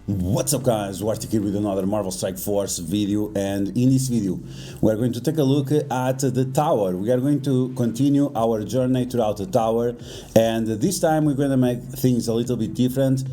What's up guys, DuArktik here with another Marvel Strike Force video, and in this video we are going to take a look at the tower. We are going to continue our journey throughout the tower, and this time we're going to make things a little bit different.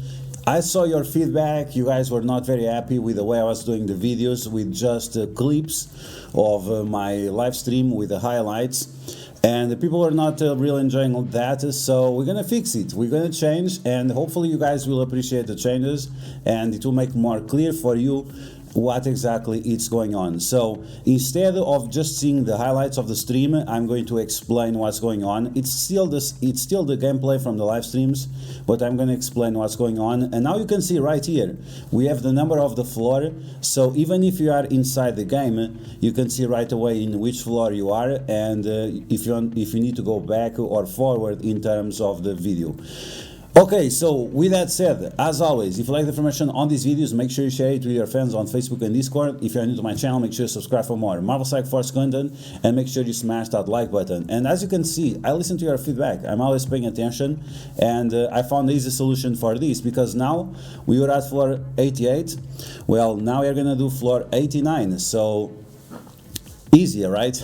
I saw your feedback. You guys were not very happy with the way I was doing the videos with just clips of my live stream with the highlights. And the people are not really enjoying that, so we're gonna fix it. We're gonna change, and hopefully you guys will appreciate the changes, and it will make more clear for you what exactly is going on. So instead of just seeing the highlights of the stream, I'm going to explain what's going on. It's still the gameplay from the live streams, but I'm going to explain what's going on. And now you can see right here we have the number of the floor, so even if you are inside the game you can see right away in which floor you are, and if you need to go back or forward in terms of the video. Okay, so with that said, as always, if you like the information on these videos, make sure you share it with your friends on Facebook and Discord. If you're new to my channel, make sure you subscribe for more Marvel Strike Force content, and make sure you smash that like button. And as you can see, I listen to your feedback. I'm always paying attention, and I found an easy solution for this, because now we were at floor 88. Well, now we're gonna do floor 89, so easier, right?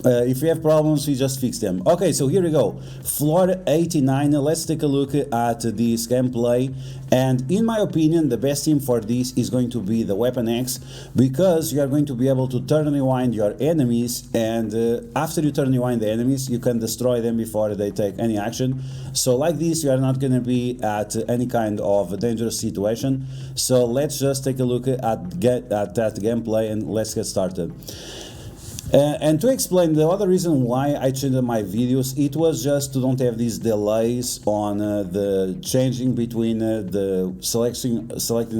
If we have problems, we just fix them. Okay, so here we go. Floor 89, let's take a look at this gameplay. And in my opinion, the best team for this is going to be the Weapon X, because you are going to be able to turn and rewind your enemies, and after you turn and rewind the enemies, you can destroy them before they take any action. So like this, you are not going to be at any kind of dangerous situation. So let's just take a look at that gameplay, and let's get started. And to explain the other reason why I changed my videos, it was just to don't have these delays on the changing between the selecting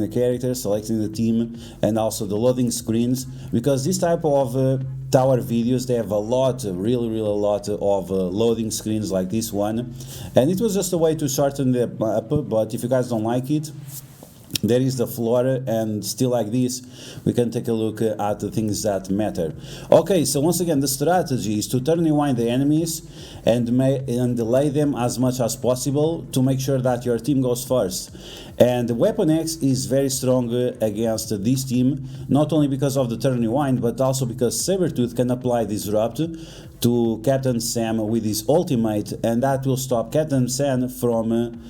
the character, selecting the team, and also the loading screens, because this type of tower videos, they have a lot, really a lot of loading screens like this one, and it was just a way to shorten them up. But if you guys don't like it, there is the floor, and still like this we can take a look at the things that matter. Okay, so once again, the strategy is to turn and rewind the enemies and delay them as much as possible to make sure that your team goes first. And the Weapon X is very strong against this team, not only because of the turn and rewind, but also because Sabretooth can apply Disrupt to Captain Sam with his ultimate, and that will stop Captain Sam from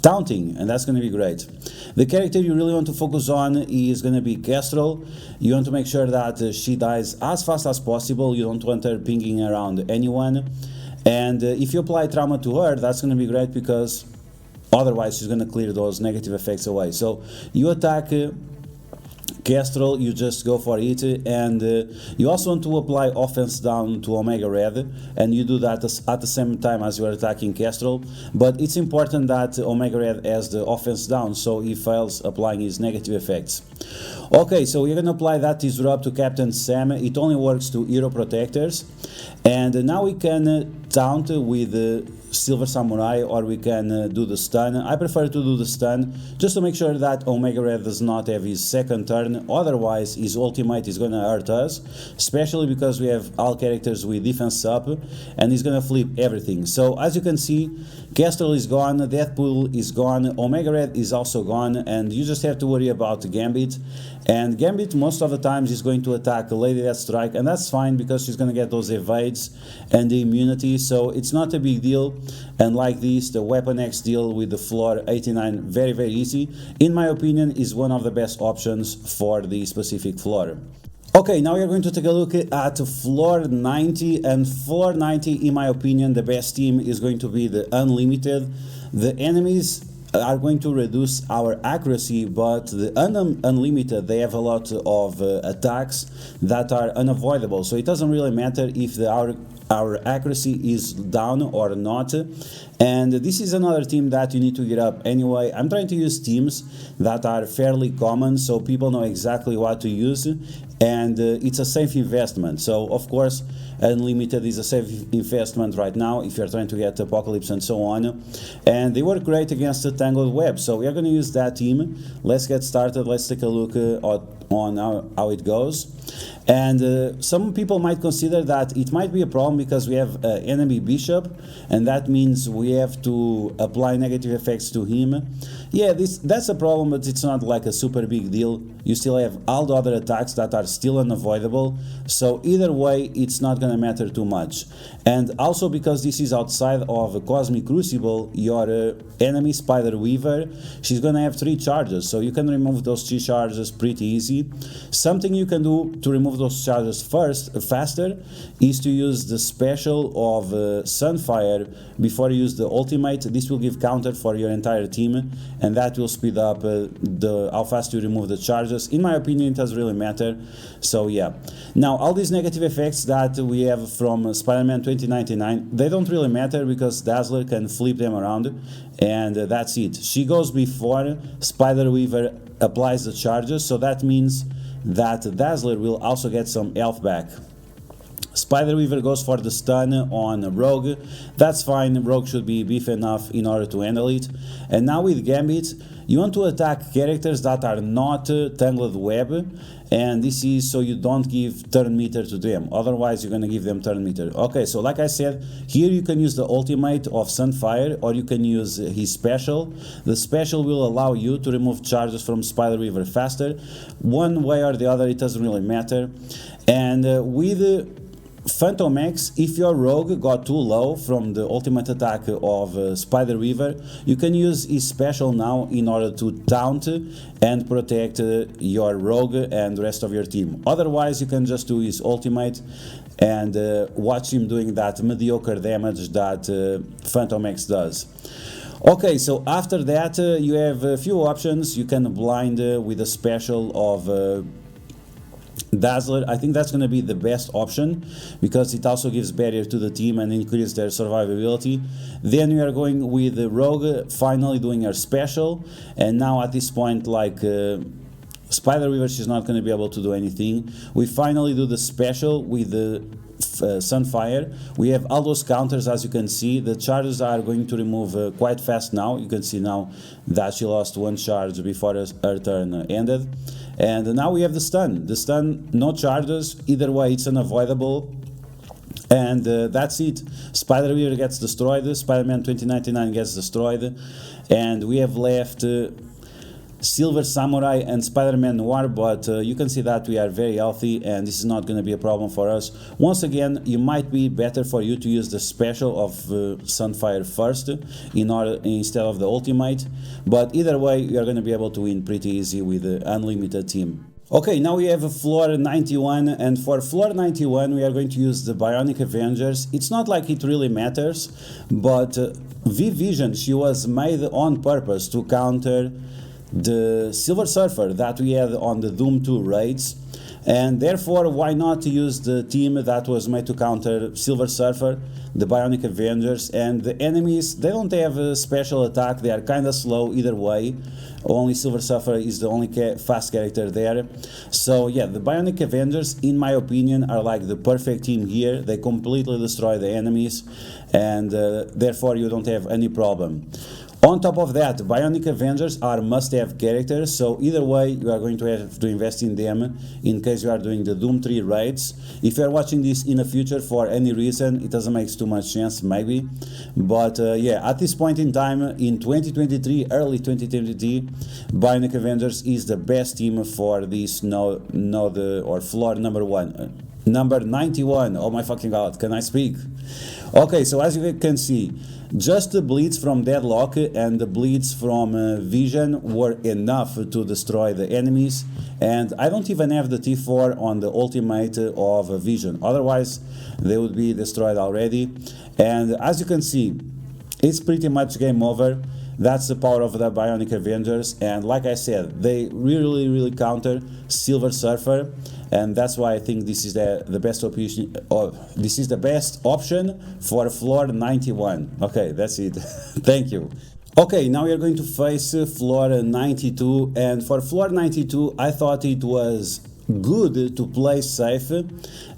taunting, and that's going to be great. The character you really want to focus on is going to be Kestrel. You want to make sure that she dies as fast as possible. You don't want her pinging around anyone, and if you apply trauma to her, that's going to be great, because otherwise she's going to clear those negative effects away. So you attack Kestrel, you just go for it, and you also want to apply offense down to Omega Red, and you do that at the same time as you are attacking Kestrel. But it's important that Omega Red has the offense down, so he fails applying his negative effects. Okay, so we're gonna apply that Disrupt to Captain Sam. It only works to Hero Protectors, and now we can taunt with Silver Samurai, or we can do the stun. I prefer to do the stun, just to make sure that Omega Red does not have his second turn, otherwise his ultimate is gonna hurt us, especially because we have all characters with defense up, and he's gonna flip everything. So as you can see, Kestrel is gone, Deathpool is gone, Omega Red is also gone, and you just have to worry about Gambit. And Gambit most of the times is going to attack Lady Deathstrike, and that's fine because she's going to get those evades and the immunity, so it's not a big deal. And like this, the Weapon X deal with the floor 89, very easy. In my opinion, is one of the best options for the specific floor. Okay, now we're going to take a look at floor 90, and floor 90, in my opinion, the best team is going to be the Unlimited. The enemies are going to reduce our accuracy, but the Unlimited, they have a lot of attacks that are unavoidable, so it doesn't really matter if our accuracy is down or not. And this is another team that you need to get up anyway. I'm trying to use teams that are fairly common, so people know exactly what to use, and it's a safe investment. So of course Unlimited is a safe investment right now if you're trying to get Apocalypse and so on, and they work great against the Tangled Web, so we are going to use that team. Let's get started. Let's take a look on how it goes. And some people might consider that it might be a problem because we have enemy bishop, and that means we have to apply negative effects to him. Yeah, that's a problem, but it's not like a super big deal. You still have all the other attacks that are still unavoidable, so either way it's not gonna matter too much. And also because this is outside of a Cosmic Crucible, your enemy Spider Weaver, she's gonna have 3 charges, so you can remove those 3 charges pretty easy. Something you can do to remove those charges faster is to use the special of Sunfire before you use the ultimate. This will give counter for your entire team, and that will speed up how fast you remove the charges. In my opinion, it doesn't really matter. So yeah. Now all these negative effects that we have from Spider-Man 2099, they don't really matter because Dazzler can flip them around, and that's it. She goes before Spider Weaver applies the charges, so that means that Dazzler will also get some health back. Spider Weaver goes for the stun on Rogue. That's fine, Rogue should be beef enough in order to handle it. And now with Gambit, you want to attack characters that are not Tangled Web, and this is so you don't give turn meter to them, otherwise you're gonna give them turn meter. Okay, so like I said, here you can use the ultimate of Sunfire, or you can use his special. The special will allow you to remove charges from Spider Weaver faster. One way or the other, it doesn't really matter. And with Phantom X, if your rogue got too low from the ultimate attack of Spider Weaver, you can use his special now in order to taunt and protect your rogue and the rest of your team. Otherwise, you can just do his ultimate and watch him doing that mediocre damage that Phantom X does. Okay, so after that you have a few options. You can blind with a special of Dazzler. I think that's going to be the best option because it also gives barrier to the team and increases their survivability. Then we are going with the Rogue, finally doing her special, and now at this point, like Spider Weaver, she's not going to be able to do anything. We finally do the special with the Sunfire. We have all those counters, as you can see. The charges are going to remove quite fast now. You can see now that she lost 1 charge before her turn ended. And now we have the stun. The stun, no charges, either way it's unavoidable. And that's it. Spider Weaver gets destroyed, Spider-Man 2099 gets destroyed, and we have left Silver Samurai and Spider-Man Noir, but you can see that we are very healthy and this is not going to be a problem for us. Once again, it might be better for you to use the special of Sunfire first instead of the ultimate, but either way you are going to be able to win pretty easy with the unlimited team. Okay, now we have floor 91, and for floor 91 we are going to use the Bionic Avengers. It's not like it really matters, but V-Vision, she was made on purpose to counter the Silver Surfer that we had on the Doom 2 raids, and therefore why not use the team that was made to counter Silver Surfer, the Bionic Avengers. And the enemies, they don't have a special attack, they are kinda slow either way. Only Silver Surfer is the only fast character there. So yeah, the Bionic Avengers, in my opinion, are like the perfect team here. They completely destroy the enemies, and therefore you don't have any problem. On top of that, Bionic Avengers are must-have characters, so either way you are going to have to invest in them in case you are doing the Doom 3 raids. If you are watching this in the future for any reason, it doesn't make too much sense, maybe. But yeah, at this point in time, in 2023, early 2023, Bionic Avengers is the best team for this node or floor number 1. Number 91, oh my fucking god, can I speak? Okay, so as you can see, just the bleeds from Deadlock and the bleeds from Vision were enough to destroy the enemies, and I don't even have the T4 on the ultimate of Vision, otherwise they would be destroyed already. And as you can see, it's pretty much game over. That's the power of the Bionic Avengers, and like I said, they really counter Silver Surfer, and that's why I think this is the best option. This is the best option for floor 91. Okay, that's it. Thank you. Okay, now we are going to face floor 92, and for floor 92 I thought it was good to play safe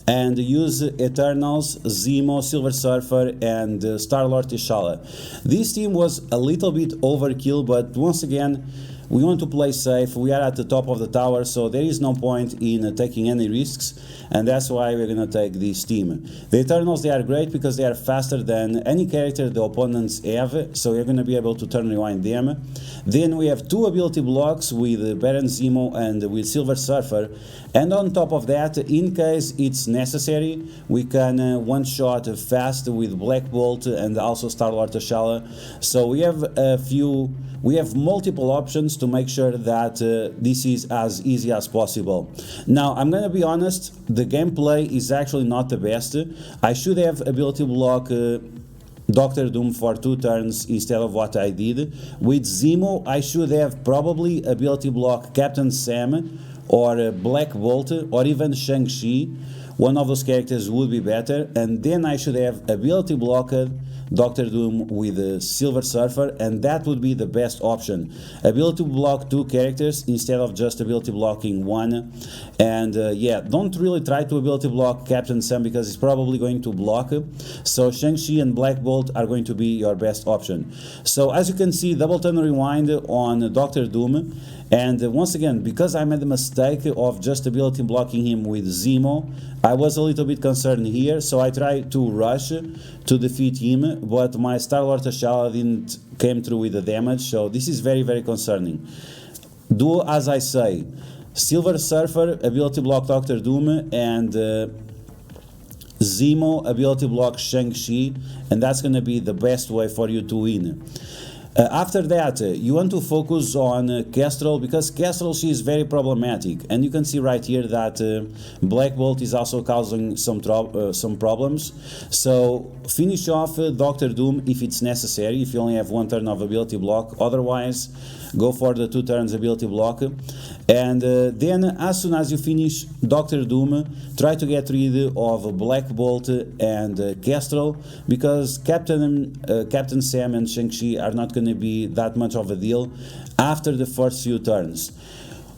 and use Eternals, Zemo, Silver Surfer, and Star-Lord T'Challa. This team was a little bit overkill, but once again, we want to play safe. We are at the top of the tower, so there is no point in taking any risks, and that's why we're gonna take this team. The Eternals, they are great because they are faster than any character the opponents have, so you're gonna be able to turn rewind them. Then we have 2 ability blocks with Baron Zemo and with Silver Surfer, and on top of that, in case it's necessary, we can one-shot fast with Black Bolt and also Star-Lord T'Challa. So we have multiple options to make sure that this is as easy as possible. Now, I'm gonna be honest, the gameplay is actually not the best. I should have ability block Doctor Doom for 2 turns instead of what I did. With Zemo, I should have probably ability block Captain Sam or Black Bolt or even Shang-Chi. One of those characters would be better, and then I should have ability blocked Doctor Doom with Silver Surfer, and that would be the best option. Ability block 2 characters instead of just ability blocking 1. And yeah, don't really try to ability block Captain Sam because he's probably going to block. So Shang-Chi and Black Bolt are going to be your best option. So as you can see, double turn rewind on Doctor Doom. And once again, because I made the mistake of just ability blocking him with Zemo, I was a little bit concerned here, so I tried to rush to defeat him, but my Star-Lord T'Challa didn't came through with the damage, so this is very, very concerning. Do as I say. Silver Surfer, ability block Doctor Doom, and Zemo, ability block Shang-Chi, and that's gonna be the best way for you to win. After that, you want to focus on Kestrel, because Kestrel, she is very problematic, and you can see right here that Black Bolt is also causing some problems. So finish off Doctor Doom if it's necessary, if you only have 1 turn of ability block. Otherwise, go for the 2 turns ability block. And then as soon as you finish Doctor Doom, try to get rid of Black Bolt and Kestrel, because Captain Sam and Shang-Chi are not going to be that much of a deal after the first few turns.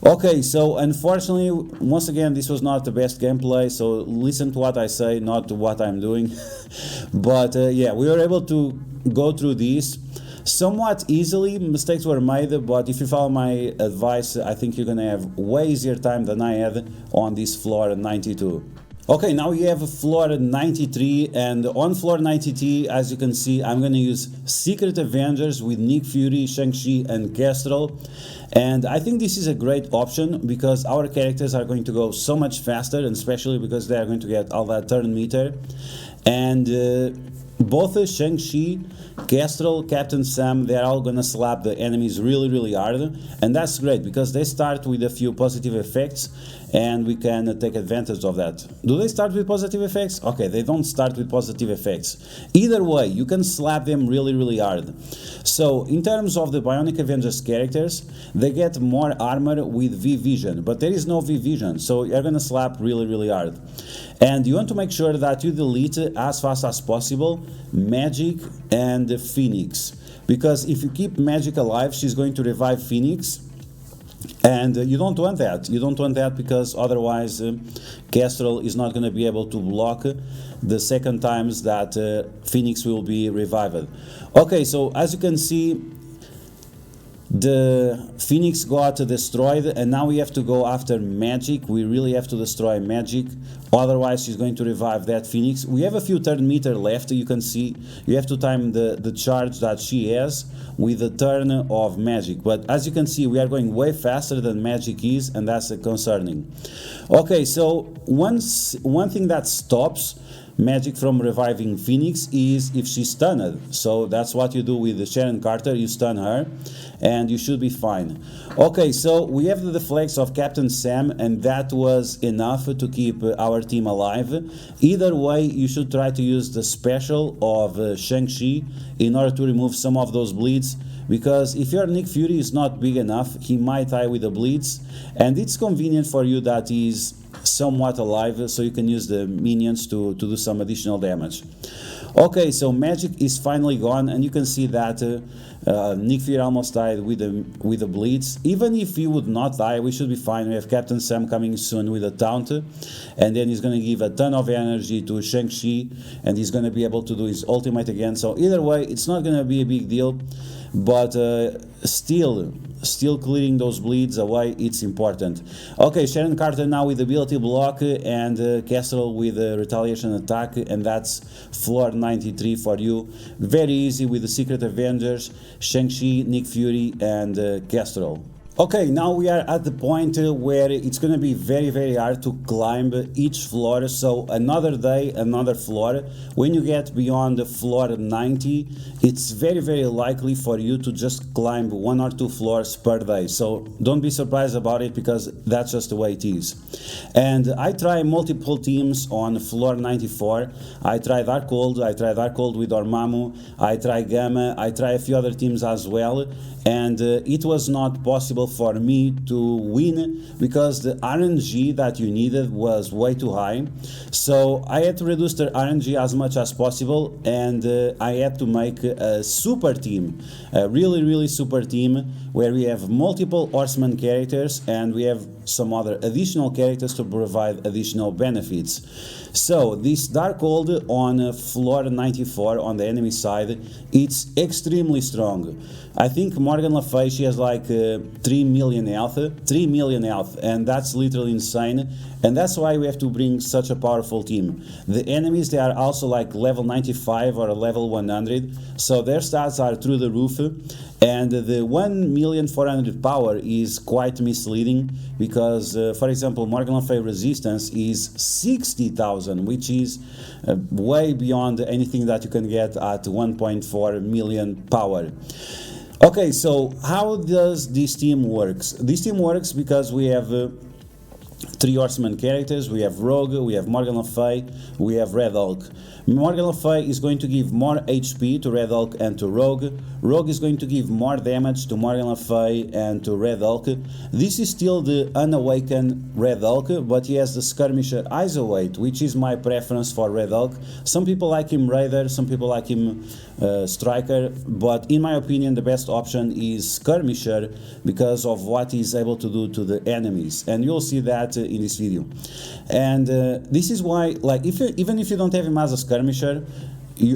Okay, so unfortunately, once again, this was not the best gameplay, so listen to what I say, not to what I'm doing. But yeah, we were able to go through this somewhat easily. Mistakes were made, but if you follow my advice, I think you're gonna have way easier time than I had on this floor 92. Okay, now we have floor 93, and on floor 93, as you can see, I'm gonna use Secret Avengers with Nick Fury, Shang-Chi and Kestrel. And I think this is a great option because our characters are going to go so much faster, and especially because they are going to get all that turn meter. And both Shang-Chi, Kestrel, Captain Sam, they're all gonna slap the enemies really, really hard, and that's great because they start with a few positive effects, and we can take advantage of that. Do they start with positive effects? Okay, they don't start with positive effects. Either way, you can slap them really, really hard. So, in terms of the Bionic Avengers characters, they get more armor with V-Vision, but there is no V-Vision, so you're gonna slap really, really hard. And you want to make sure that you delete as fast as possible Magic and Phoenix, because if you keep Magic alive, she's going to revive Phoenix, and you don't want that. You don't want that because otherwise Kestrel is not going to be able to block the second times that Phoenix will be revived. Okay, so as you can see, the Phoenix got destroyed, and now we have to go after Magic. We really have to destroy Magic, otherwise she's going to revive that Phoenix. We have a few turn meter left. You can see you have to time the charge that she has with the turn of Magic, but as you can see, we are going way faster than Magic is, and that's concerning. Okay, so one thing that stops Magic from reviving Phoenix is if she's stunned. So that's what you do with Sharon Carter, you stun her and you should be fine. Okay, so we have the deflects of Captain Sam, and that was enough to keep our team alive. Either way, you should try to use the special of Shang-Chi in order to remove some of those bleeds, because if your Nick Fury is not big enough, he might die with the bleeds, and it's convenient for you that he's somewhat alive, so you can use the minions to do some additional damage. Okay, so Magic is finally gone, and you can see that Nick Fury almost died with the bleeds. Even if he would not die, we should be fine. We have Captain Sam coming soon with a taunt, and then he's going to give a ton of energy to Shang-Chi, and he's going to be able to do his ultimate again. So either way, it's not going to be a big deal, but still, still clearing those bleeds away, it's important. Okay, Sharon Carter now with ability block and Castle with retaliation attack, and that's floor 93 for you. Very easy with the Secret Avengers, Shang-Chi, Nick Fury and Castle. Okay, now we are at the point where it's going to be very hard to climb each floor, so another day, another floor. When you get beyond floor 90, it's very likely for you to just climb 1 or 2 floors per day, so don't be surprised about it because that's just the way it is. And I try multiple teams on floor 94. I tried Darkhold with Dormammu, I tried Gamma, I tried a few other teams as well, and it was not possible for me to win because the RNG that you needed was way too high. So I had to reduce the RNG as much as possible, and I had to make a super team, a really super team where we have multiple horseman characters and we have some other additional characters to provide additional benefits. So this Darkhold on floor 94 on the enemy side, it's extremely strong. I think Morgan Le Fay, she has like 3 million health, and that's literally insane, and that's why we have to bring such a powerful team. The enemies, they are also like level 95 or level 100, so their stats are through the roof, and the 1,400,000 power is quite misleading because, for example, Morgan Le Fay resistance is 60,000, which is way beyond anything that you can get at 1.4 million power. Okay, so how does this team works? This team works because we have 3 horseman characters. We have Rogue, we have Morgan Le Fay, we have Red Hulk. Morgan Le Fay is going to give more HP to Red Hulk and to Rogue. Rogue is going to give more damage to Morgan Le Fay and to Red Hulk. This is still the unawakened Red Hulk, but he has the Skirmisher Isolate, which is my preference for Red Hulk. Some people like him Raider, some people like him Striker, but in my opinion the best option is Skirmisher because of what he's able to do to the enemies, and you'll see that in this video. And this is why, like, even if you don't have him as a Skirmisher,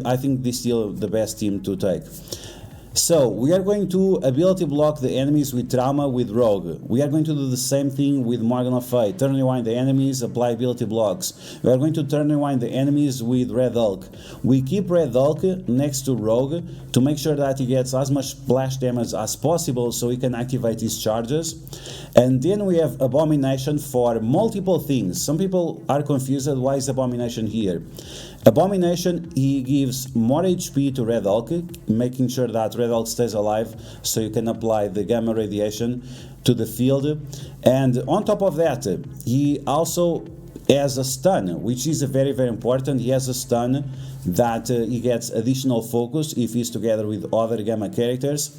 I think this is still the best team to take. So we are going to ability block the enemies with Trauma with Rogue. We are going to do the same thing with Morgan Le Fay. Turn rewind the enemies, apply ability blocks. We are going to turn rewind the enemies with Red Hulk. We keep Red Hulk next to Rogue to make sure that he gets as much splash damage as possible so he can activate his charges. And then we have Abomination for multiple things. Some people are confused, why is Abomination here? Abomination, he gives more HP to Red Hulk, making sure that Red Hulk stays alive so you can apply the gamma radiation to the field. And on top of that, he also has a stun, which is very important. He has a stun that he gets additional focus if he's together with other gamma characters.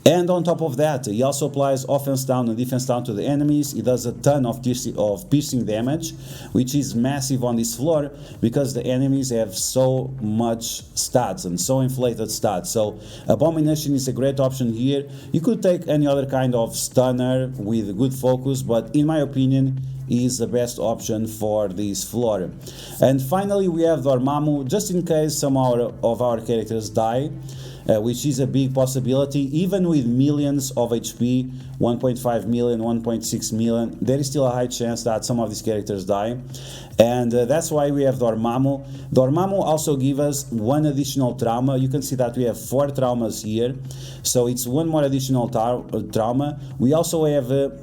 And on top of that, he also applies offense down and defense down to the enemies. He does a ton of piercing damage, which is massive on this floor because the enemies have so much stats and so inflated stats. So Abomination is a great option here. You could take any other kind of stunner with good focus, but in my opinion, is the best option for this floor. And finally we have Dormammu, just in case some of our characters die, which is a big possibility. Even with millions of HP, 1.5 million, 1.6 million, there is still a high chance that some of these characters die. And that's why we have Dormammu. Dormammu also gives us 1 additional trauma. You can see that we have 4 traumas here, so it's 1 more additional trauma. We also have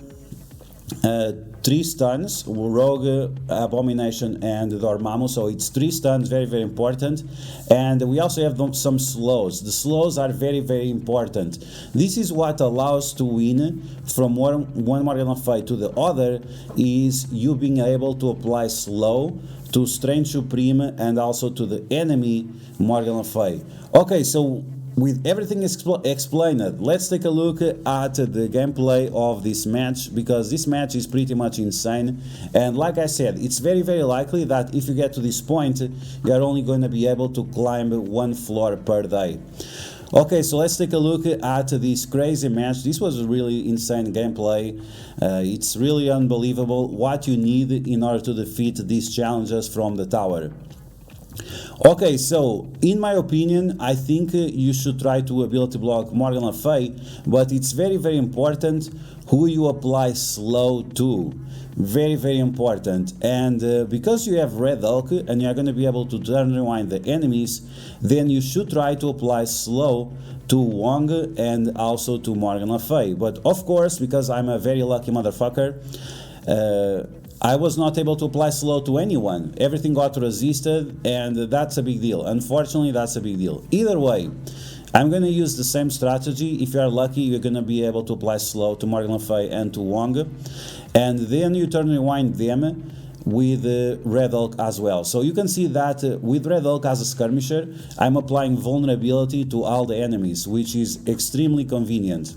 3 stuns, Rogue, Abomination and Dormammu, so it's 3 stuns, very important. And we also have some slows. The slows are very important. This is what allows to win from one Morgan Le Fay to the other, is you being able to apply slow to Strange Supreme and also to the enemy Morgan Le Fay. Okay, so with everything explained, let's take a look at the gameplay of this match, because this match is pretty much insane. And like I said, it's very likely that if you get to this point, you are only going to be able to climb 1 floor per day. Okay, so let's take a look at this crazy match. This was a really insane gameplay. It's really unbelievable what you need in order to defeat these challenges from the tower. Okay, so in my opinion, I think you should try to ability block Morgan Le Fay, but it's very, very important who you apply slow to. Very, very important. And because you have Red Hulk and you're going to be able to turn rewind the enemies, then you should try to apply slow to Wong and also to Morgan Le Fay. But of course, because I'm a very lucky motherfucker, I was not able to apply slow to anyone. Everything got resisted, and that's a big deal. Unfortunately, that's a big deal. Either way, I'm going to use the same strategy. If you are lucky, you're going to be able to apply slow to Morgan Le Fay and to Wong. And then you turn rewind them with Red Hulk as well. So you can see that with Red Hulk as a skirmisher, I'm applying vulnerability to all the enemies, which is extremely convenient.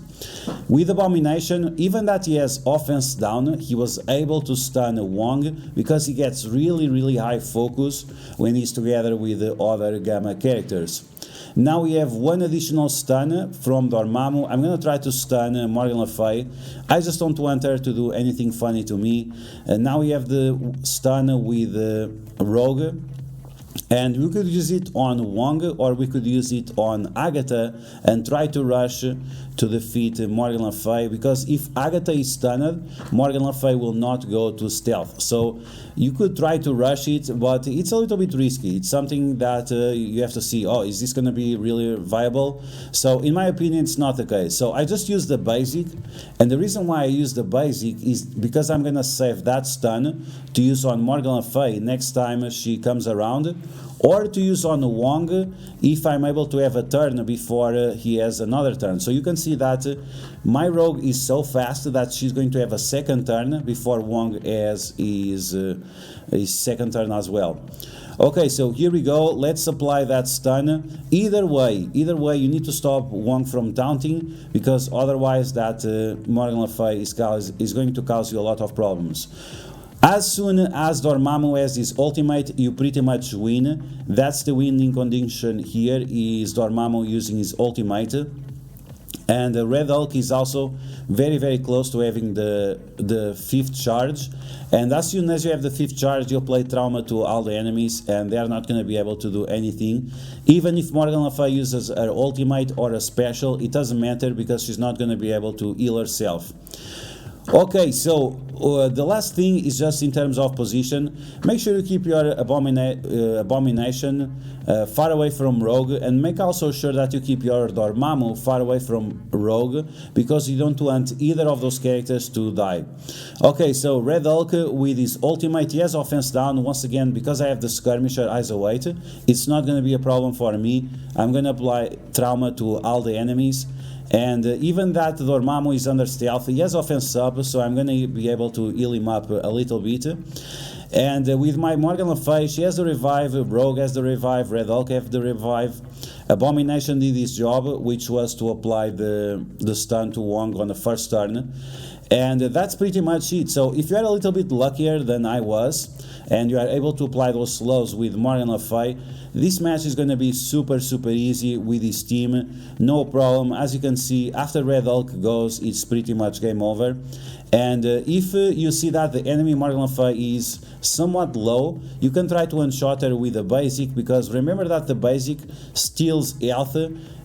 With Abomination, even that he has offense down, he was able to stun Wong because he gets really, really high focus when he's together with the other Gamma characters. Now we have one additional stun from Dormammu. I'm going to try to stun Morgan Le Fay. I just don't want her to do anything funny to me. And now we have the stun with Rogue. And we could use it on Wong, or we could use it on Agatha and try to rush to defeat Morgan Le Fay, because if Agatha is stunned, Morgan Le Fay will not go to stealth. So you could try to rush it, but it's a little bit risky. It's something that you have to see, oh, is this going to be really viable? So in my opinion, it's not the case. So I just use the basic, and the reason why I use the basic is because I'm going to save that stun to use on Morgan Le Fay next time she comes around, or to use on Wong if I'm able to have a turn before he has another turn. So you can see that my rogue is so fast that she's going to have a second turn before Wong has his second turn as well. Okay, so here we go. Let's apply that stun. Either way, you need to stop Wong from taunting, because otherwise that Morgan Le Fay is going to cause you a lot of problems. As soon as Dormammu has his ultimate, you pretty much win. That's the winning condition here, is Dormammu using his ultimate. And Red Hulk is also very, very close to having the 5th charge. And as soon as you have the 5th charge, you apply trauma to all the enemies, and they are not going to be able to do anything. Even if Morgan Le Fay uses her ultimate or a special, it doesn't matter, because she's not going to be able to heal herself. Okay, so the last thing is just in terms of position. Make sure you keep your Abomination far away from Rogue, and make also sure that you keep your Dormammu far away from Rogue, because you don't want either of those characters to die. Okay, so Red Hulk with his ultimate, he has offense down. Once again, because I have the skirmisher eyes await, it's not going to be a problem for me. I'm going to apply trauma to all the enemies. And even that Dormammu is under stealth, he has offense up, so I'm going to be able to heal him up a little bit. And with my Morgan Le Fay, she has the revive, Rogue has the revive, Red Hulk has the revive. Abomination did his job, which was to apply the stun to Wong on the first turn. And that's pretty much it. So if you are a little bit luckier than I was, and you are able to apply those slows with Morgan Le Fay, this match is going to be super, super easy with his team. No problem. As you can see, after Red Hulk goes, it's pretty much game over. And if you see that the enemy Morgan Le Fay is somewhat low, you can try to one-shot her with a basic, because remember that the basic steals health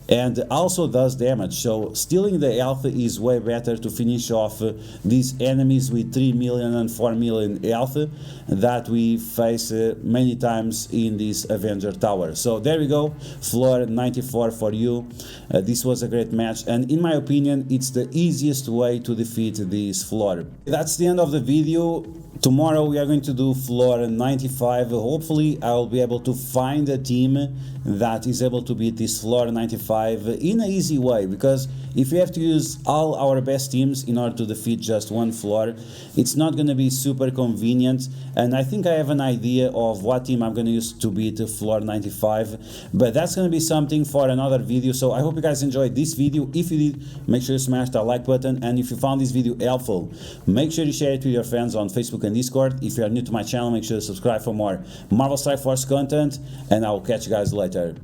and also does damage. So stealing the health is way better to finish off these enemies with 3 million and 4 million health that we face many times in this Avenger tower. So there we go, floor 94 for you. This was a great match, and in my opinion, it's the easiest way to defeat this floor. That's the end of the video. Tomorrow we are going to do floor 95. Hopefully I will be able to find a team that is able to beat this floor 95 in an easy way, because if we have to use all our best teams in order to defeat just one floor, it's not going to be super convenient. And I think I have an idea of what team I'm going to use to beat floor 95, but that's going to be something for another video. So I hope you guys enjoyed this video. If you did, make sure you smash that like button, and if you found this video helpful, make sure you share it with your friends on Facebook and Discord. If you are new to my channel, make sure to subscribe for more Marvel Strike Force content, and I will catch you guys later.